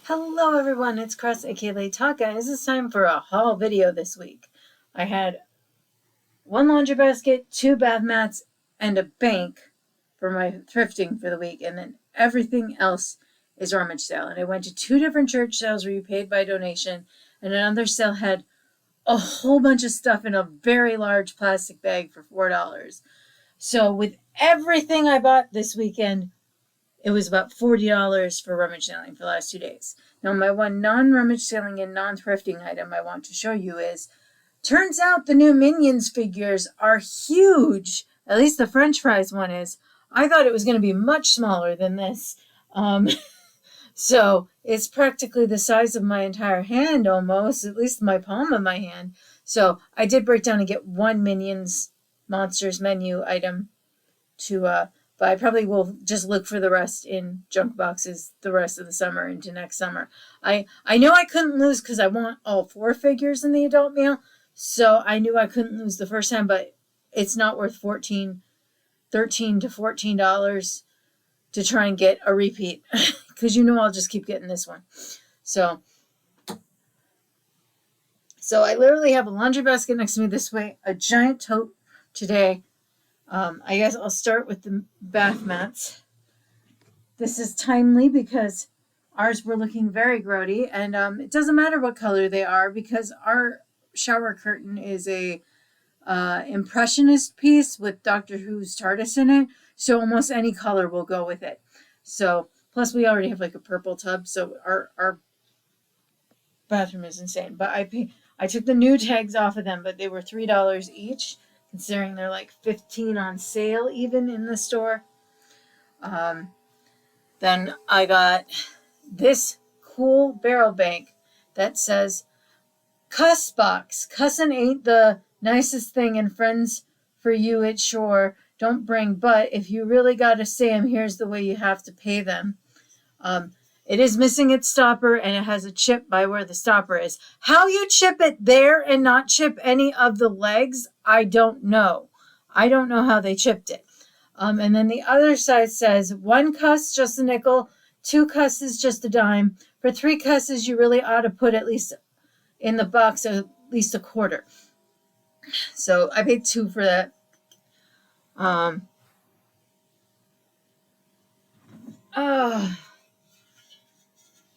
Hello everyone, it's Cross aka Lady Taka, and it's time for a haul video this week. I had one laundry basket, two bath mats, and a bank for my thrifting for the week, and then everything else is rummage sale. And I went to two different church sales where you paid by donation, and another sale had a whole bunch of stuff in a very large plastic bag for $4. So with everything I bought this weekend, it was about $40 for rummage selling for the last 2 days. Now, my one non-rummage selling and non-thrifting item I want to show you is, turns out the new Minions figures are huge. At least the French fries one is. I thought it was going to be much smaller than this. So it's practically the size of my entire hand almost, at least my palm of my hand. So I did break down and get one Minions Monsters menu item to but I probably will just look for the rest in junk boxes the rest of the summer into next summer. I know I couldn't lose because I want all four figures in the adult meal, so I knew I couldn't lose the first time, but it's not worth $13 to $14 to try and get a repeat because I'll just keep getting this one. So I literally have a laundry basket next to me this way, a giant tote today. I guess I'll start with the bath mats. This is timely because ours were looking very grody, and it doesn't matter what color they are because our shower curtain is a impressionist piece with Doctor Who's TARDIS in it, so almost any color will go with it. So plus we already have like a purple tub, so our bathroom is insane. But I took the new tags off of them, but they were $3 each, considering they're like 15 on sale even in the store. Then I got this cool barrel bank that says, "Cuss box. Cussin' ain't the nicest thing, and friends for you it sure don't bring, but if you really gotta say 'em, here's the way you have to pay them." It is missing its stopper, and it has a chip by where the stopper is. How you chip it there and not chip any of the legs, I don't know. I don't know how they chipped it. And then the other side says, 1 cuss, just a nickel. 2 cusses, just a dime. For 3 cusses, you really ought to put at least in the box at least a quarter. So I paid 2 for that.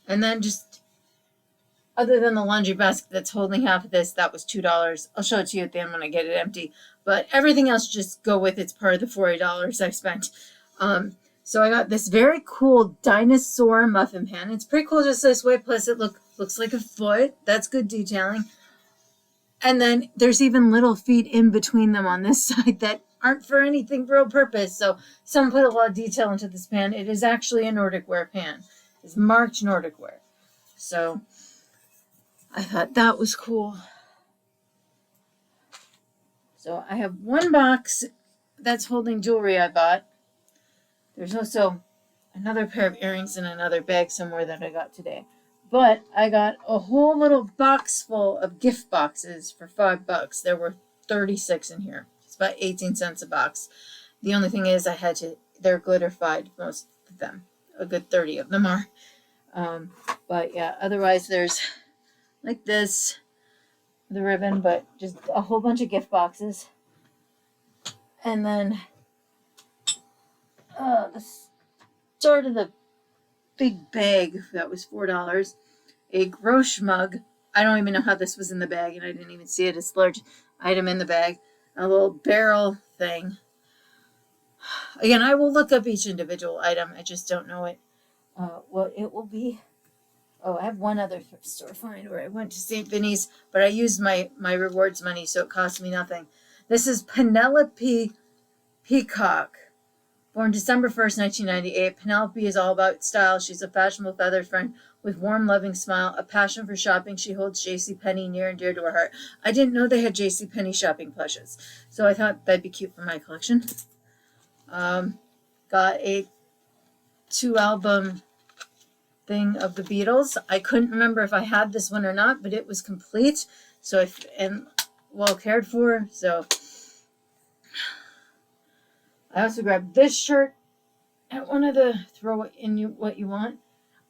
And then just other than the laundry basket that's holding half of this, that was $2. I'll show it to you at the end when I get it empty. But everything else just go with it's part of the $40 I spent. So I got this very cool dinosaur muffin pan. It's pretty cool just this way. Plus it looks like a foot. That's good detailing. And then there's even little feet in between them on this side that aren't for anything real purpose. So someone put a lot of detail into this pan. It is actually a Nordic wear pan. It's marked Nordic wear. So I thought that was cool. So I have one box that's holding jewelry I bought. There's also another pair of earrings in another bag somewhere that I got today. But I got a whole little box full of gift boxes for $5. There were 36 in here. It's about 18 cents a box. The only thing is they're glitterified, most of them. A good 30 of them are. But yeah, otherwise there's like this, the ribbon, but just a whole bunch of gift boxes. And then the start of the big bag that was $4, a Grosh mug. I don't even know how this was in the bag, and I didn't even see it. It's a large item in the bag. A little barrel thing. Again, I will look up each individual item. I just don't know what it will be. Oh, I have one other thrift store find where I went to St. Vinny's, but I used my rewards money, so it cost me nothing. This is Penelope Peacock. Born December 1st, 1998, Penelope is all about style. She's a fashionable feathered friend with warm, loving smile, a passion for shopping. She holds JCPenney near and dear to her heart. I didn't know they had JCPenney shopping plushes, so I thought that'd be cute for my collection. Got a 2-album thing of the Beatles. I couldn't remember if I had this one or not, but it was complete, and well cared for. So I also grabbed this shirt at one of the throw in you what you want.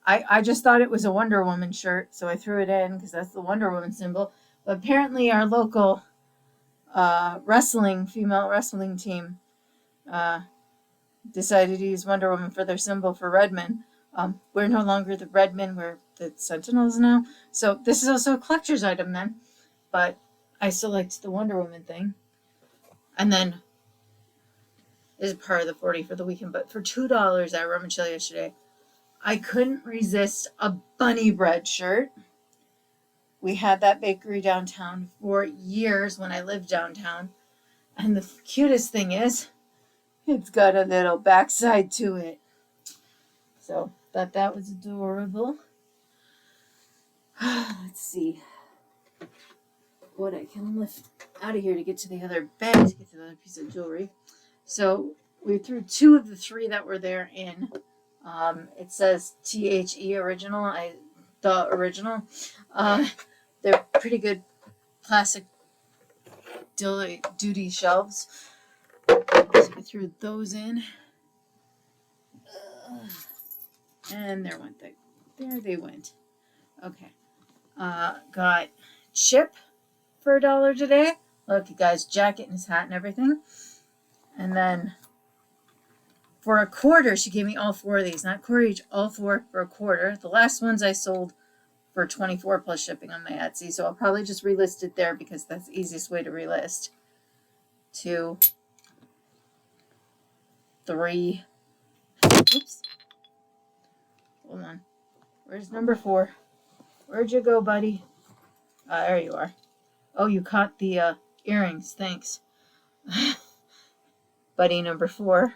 I just thought it was a Wonder Woman shirt, so I threw it in because that's the Wonder Woman symbol. But apparently, our local female wrestling team uh, decided to use Wonder Woman for their symbol for Redmond. We're no longer the Redmen, we're the Sentinels now. So this is also a collector's item then, but I still liked the Wonder Woman thing. And then is part of the 40 for the weekend, but for $2 at Rummage yesterday, I couldn't resist a bunny bread shirt. We had that bakery downtown for years when I lived downtown. And the cutest thing is, it's got a little backside to it. So, thought that was adorable. Let's see what I can lift out of here to get to the other bag, to get to the other piece of jewelry. So, we threw 2 of the 3 that were there in. It says THE original, the original. They're pretty good plastic duty shelves. So I threw those in. And there they went. Okay. Got Chip for $1 today. Look, you guys, jacket and his hat and everything. And then for a quarter, she gave me all 4 of these. Not quarter each, all 4 for a quarter. The last ones I sold for $24 plus shipping on my Etsy. So I'll probably just relist it there because that's the easiest way to relist. 2, 3. Oops. Hold on. Where's number 4? Where'd you go, buddy? There you are. Oh, you caught the earrings. Thanks. Buddy number 4.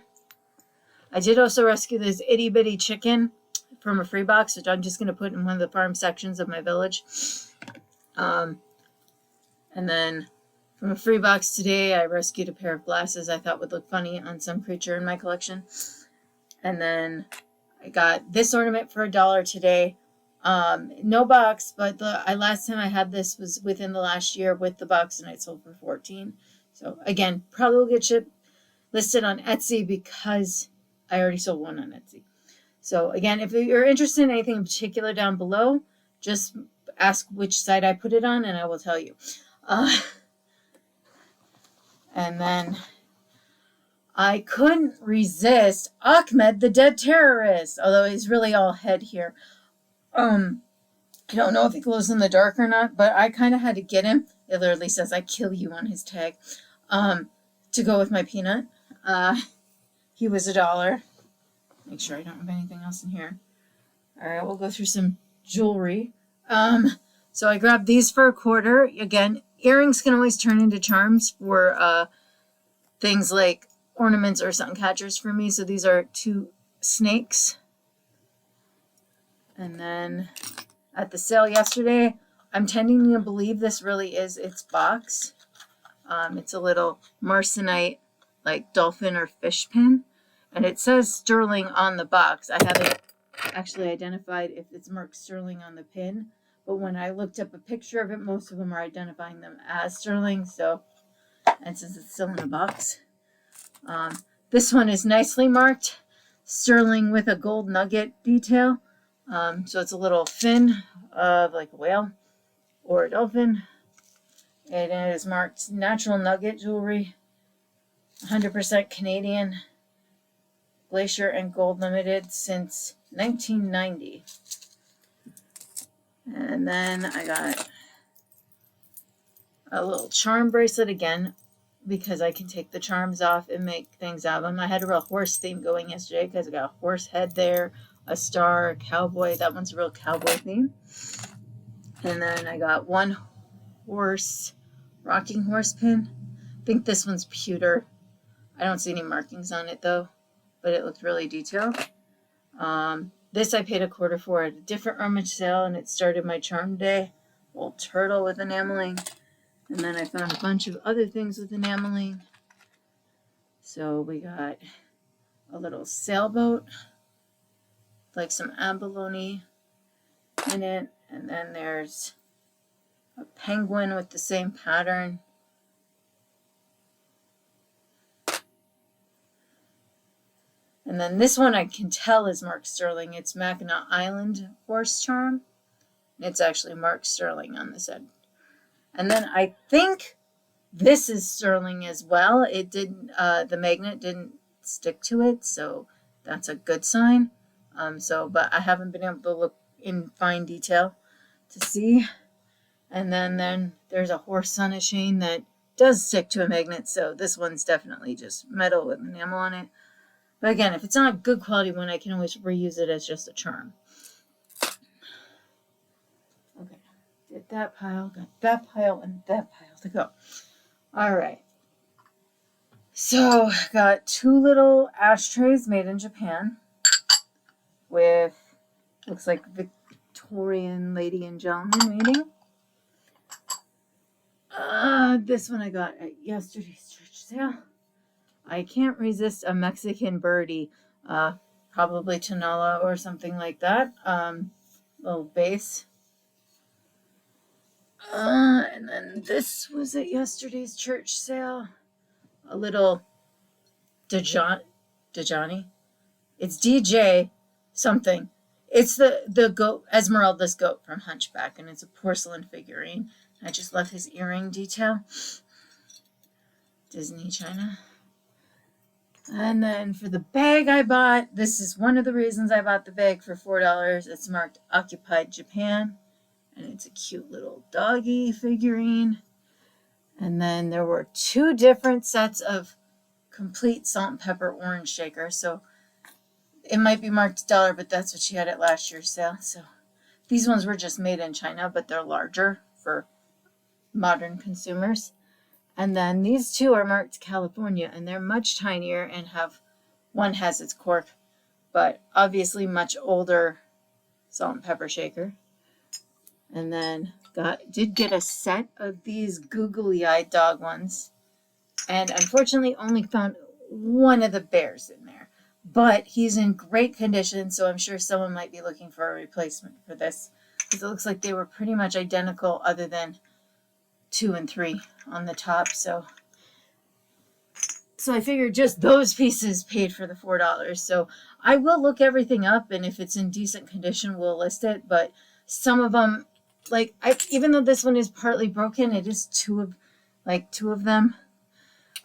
I did also rescue this itty bitty chicken from a free box, which I'm just going to put in one of the farm sections of my village. And then from a free box today, I rescued a pair of glasses I thought would look funny on some creature in my collection. And then I got this ornament for $1 today. No box, but the last time I had this was within the last year with the box, and it sold for $14. So again, probably will get listed on Etsy because I already sold one on Etsy. So again, if you're interested in anything in particular down below, just ask which site I put it on, and I will tell you. And then I couldn't resist Ahmed, the dead terrorist, although he's really all head here. I don't know if he glows in the dark or not, but I kind of had to get him. It literally says "I kill you" on his tag, to go with my peanut. He was $1. Make sure I don't have anything else in here. All right, we'll go through some jewelry. So I grabbed these for a quarter. Again, earrings can always turn into charms for things like ornaments or sun catchers for me. So these are 2 snakes. And then at the sale yesterday, I'm tending to believe this really is its box. It's a little Marcinite, like dolphin or fish pin. And it says sterling on the box. I haven't actually identified if it's marked sterling on the pin. But when I looked up a picture of it, most of them are identifying them as sterling. So, and since it's still in the box. This one is nicely marked sterling with a gold nugget detail. So it's a little fin of like a whale or a dolphin. And it is marked natural nugget jewelry, 100% Canadian, glacier and gold limited since 1990. And then I got a little charm bracelet again, because I can take the charms off and make things out of them. I had a real horse theme going yesterday because I got a horse head there, a star, a cowboy. That one's a real cowboy theme. And then I got 1 horse, rocking horse pin. I think this one's pewter. I don't see any markings on it though, but it looked really detailed. This I paid a quarter for at a different Rummage sale, and it started my charm day. Little turtle with enameling. And then I found a bunch of other things with enameling. So we got a little sailboat, like some abalone in it. And then there's a penguin with the same pattern. And then this one I can tell is Mark Sterling. It's Mackinac Island horse charm. It's actually Mark Sterling on this end. And then I think this is sterling as well. It didn't, the magnet didn't stick to it, so that's a good sign. But I haven't been able to look in fine detail to see. And then there's a horse on a chain that does stick to a magnet, so this one's definitely just metal with enamel on it. But again, if it's not a good quality one, I can always reuse it as just a charm. Okay, did that pile, got that pile, and that pile to go. All right. So, got 2 little ashtrays made in Japan with, looks like Victorian lady and gentleman meeting. This one I got at yesterday's church sale. I can't resist a Mexican birdie, probably Tonala or something like that. Little base. And then this was at yesterday's church sale. A little Dajani. It's DJ something. It's the goat, Esmeralda's goat from Hunchback, and it's a porcelain figurine. I just love his earring detail. Disney China. And then for the bag I bought, this is one of the reasons I bought the bag for $4. It's marked Occupied Japan, and it's a cute little doggy figurine. And then there were 2 different sets of complete salt and pepper orange shaker. So it might be marked $1, but that's what she had at last year's sale. So these ones were just made in China, but they're larger for modern consumers. And then these 2 are marked California, and they're much tinier and one has its cork, but obviously much older salt and pepper shaker. And then did get a set of these googly-eyed dog ones, and unfortunately only found one of the bears in there. But he's in great condition, so I'm sure someone might be looking for a replacement for this, because it looks like they were pretty much identical other than 2 and 3 on the top. So I figured just those pieces paid for the $4. So I will look everything up, and if it's in decent condition, we'll list it. But some of them, even though this one is partly broken, it is 2 of them.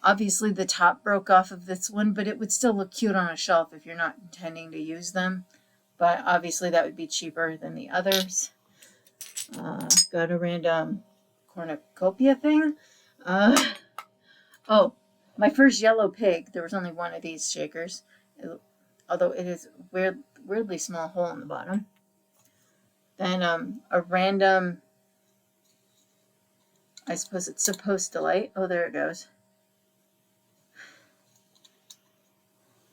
Obviously, the top broke off of this one, but it would still look cute on a shelf if you're not intending to use them. But obviously, that would be cheaper than the others. Got a random cornucopia thing. My first yellow pig. There was only one of these shakers, although it is weirdly small hole in the bottom. Then a random, I suppose it's supposed to light. Oh, there it goes.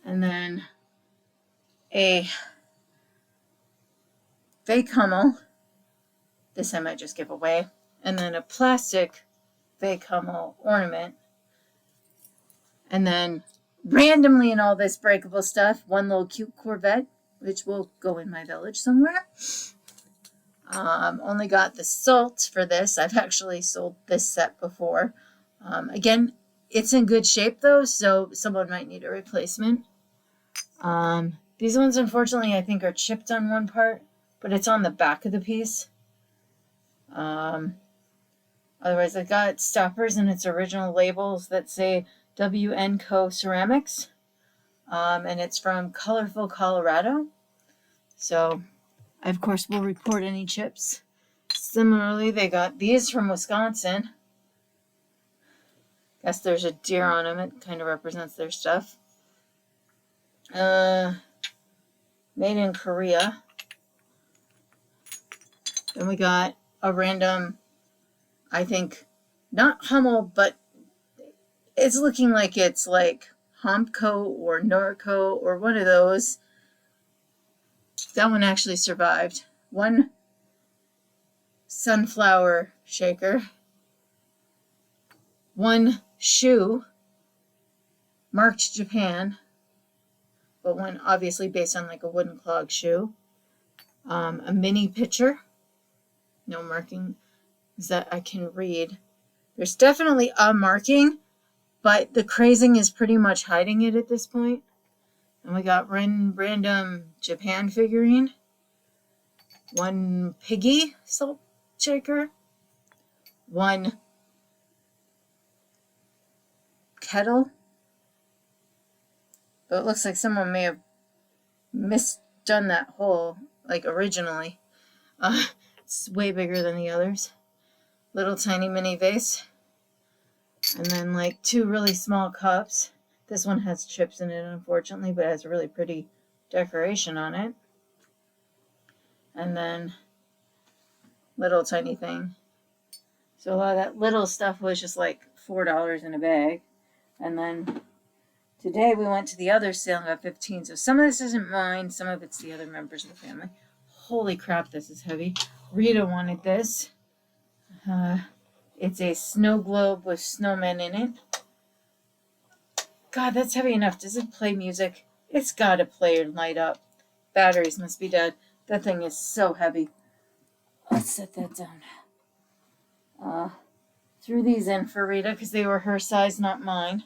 And then a fake Hummel. This I might just give away. And then a plastic fake Hummel ornament. And then randomly in all this breakable stuff, one little cute Corvette, which will go in my village somewhere. Only got the salt for this. I've actually sold this set before. Again, it's in good shape though, so someone might need a replacement. These ones, unfortunately, I think are chipped on one part, but it's on the back of the piece. Otherwise, I got stoppers in its original labels that say WN Co. Ceramics, and it's from Colorful, Colorado. So, I, of course, will report any chips. Similarly, they got these from Wisconsin. Guess there's a deer on them. It kind of represents their stuff. Made in Korea. Then we got a random, I think, not Hummel, but it's looking like it's like Homco or Norco or one of those. That one actually survived. One sunflower shaker. One shoe marked Japan, but one obviously based on like a wooden clog shoe. A mini pitcher. No marking that I can read. There's definitely a marking, but the crazing is pretty much hiding it at this point. And we got random Japan figurine. One piggy salt shaker. One kettle. But it looks like someone may have misdone that hole, like originally. It's way bigger than the others. Little tiny mini vase. And then like 2 really small cups. This one has chips in it, unfortunately, but it has a really pretty decoration on it. And then little tiny thing. So a lot of that little stuff was just like $4 in a bag. And then today we went to the other sale and got 15. So some of this isn't mine, some of it's the other members of the family. Holy crap, this is heavy. Rita wanted this. It's a snow globe with snowmen in it. God, that's heavy enough. Does it play music? It's gotta play and light up. Batteries must be dead. That thing is so heavy. Let's set that down. Threw these in for Rita because they were her size, not mine.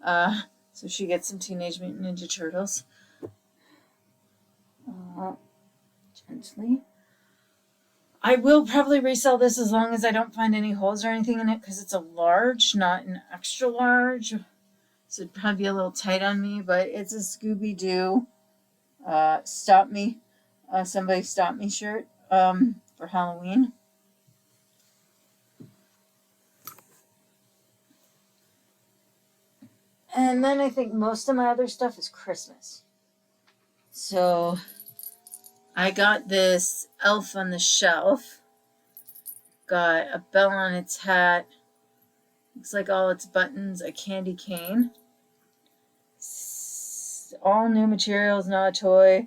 So she gets some Teenage Mutant Ninja Turtles. Gently. I will probably resell this as long as I don't find any holes or anything in it because it's a large, not an extra large. So it'd probably be a little tight on me, but it's a Scooby-Doo Stop Me, Somebody Stop Me shirt for Halloween. And then I think most of my other stuff is Christmas. So I got this Elf on the Shelf. Got a bell on its hat. Looks like all its buttons, a candy cane. All new materials, not a toy.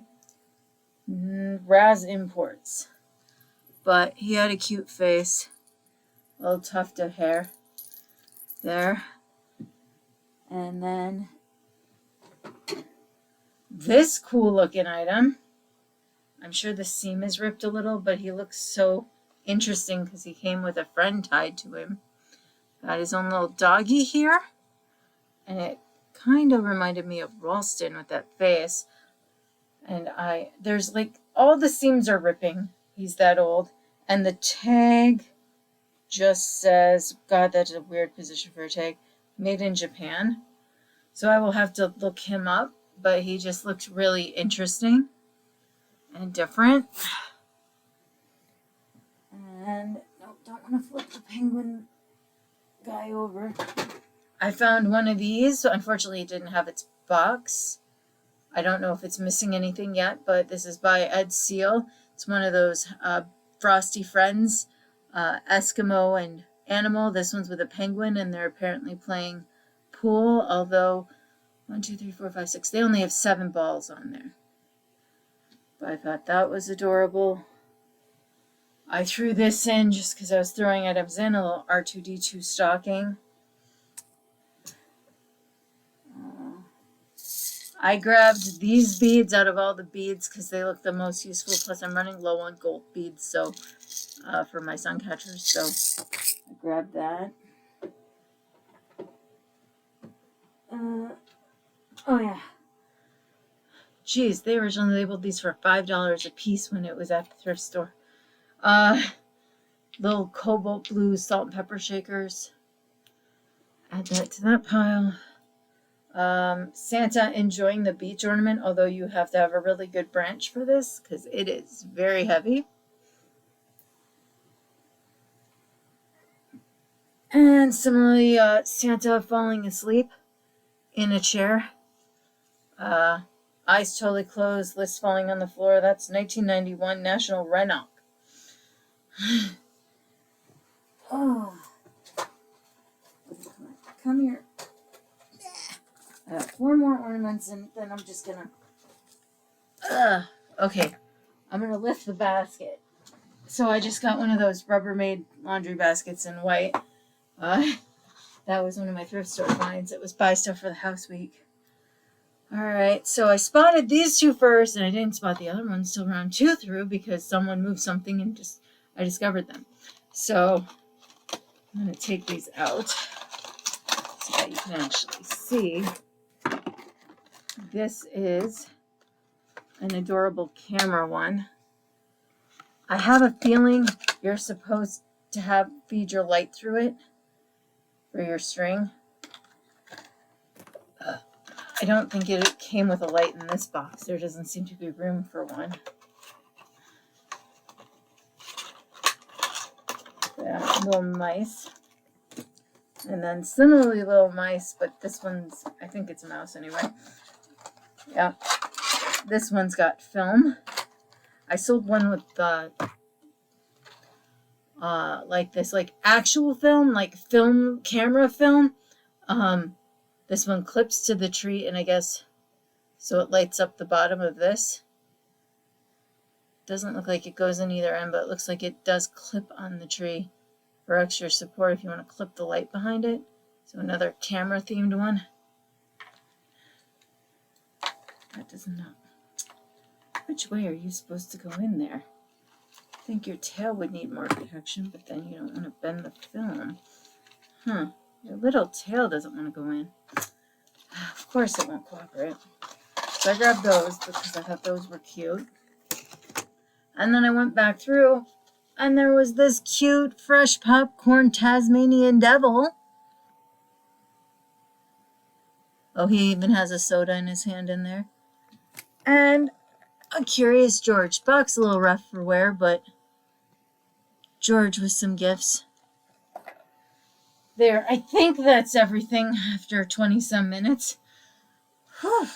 Raz Imports. But he had a cute face. A little tuft of hair there. And then this cool looking item. I'm sure the seam is ripped a little, but he looks so interesting because he came with a friend tied to him. Got his own little doggy here. And it kind of reminded me of Ralston with that face. And there's like, all the seams are ripping. He's that old. And the tag just says, God, that's a weird position for a tag. Made in Japan. So I will have to look him up. But he just looked really interesting and different. And no, don't want to flip the penguin guy over. I found one of these. So unfortunately, it didn't have its box. I don't know if it's missing anything yet, but this is by Ed Seal. It's one of those Frosty Friends, Eskimo and Animal. This one's with a penguin, and they're apparently playing pool, although 1, 2, 3, 4, 5, 6. They only have 7 balls on there. But I thought that was adorable. I threw this in just because I was throwing items in, a little R2-D2 stocking. I grabbed these beads out of all the beads because they look the most useful. Plus, I'm running low on gold beads, so for my sun catchers. So I grabbed that. Oh yeah. Geez, they originally labeled these for $5 a piece when it was at the thrift store. Little cobalt blue salt and pepper shakers. Add that to that pile. Santa enjoying the beach ornament, although you have to have a really good branch for this because it is very heavy. And similarly, Santa falling asleep in a chair. Eyes totally closed, list falling on the floor. That's 1991 National Renok. Oh. Come here. I have 4 more ornaments, and then I'm just gonna... Okay. I'm gonna lift the basket. So I just got one of those Rubbermaid laundry baskets in white. That was one of my thrift store finds. It was buy stuff for the house week. Alright, so I spotted these 2 first, and I didn't spot the other ones till round 2 through because someone moved something and I discovered them. So I'm gonna take these out so that you can actually see. This is an adorable camera one. I have a feeling you're supposed to feed your light through it for your string. I don't think it came with a light in this box. There doesn't seem to be room for one. Yeah, little mice. And then similarly little mice, but this one's, I think it's a mouse anyway. Yeah. This one's got film. I sold one with like this, like actual film, like film, camera film. This one clips to the tree, and I guess so it lights up the bottom of this. Doesn't look like it goes in either end, but it looks like it does clip on the tree for extra support if you want to clip the light behind it. So another camera themed one. That does not. Which way are you supposed to go in there? I think your tail would need more protection, but then you don't want to bend the film. Your little tail doesn't want to go in. Of course it won't cooperate. So I grabbed those because I thought those were cute. And then I went back through, and there was this cute fresh popcorn Tasmanian devil. Oh, he even has a soda in his hand in there. And a Curious George. Box a little rough for wear, but George with some gifts. There, I think that's everything after 20-some minutes. Whew.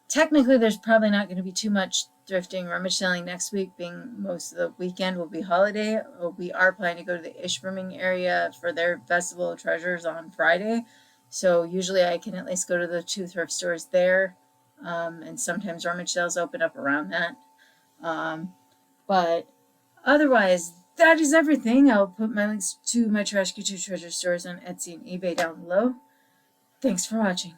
Technically, there's probably not going to be too much thrifting, rummage selling next week, being most of the weekend will be holiday. We are planning to go to the Ishburning area for their Festival of Treasures on Friday. So usually I can at least go to the 2 thrift stores there. And sometimes rummage sales open up around that. But otherwise, that is everything. I'll put my links to my Trashkateer Treasure stores on Etsy and eBay down below. Thanks for watching.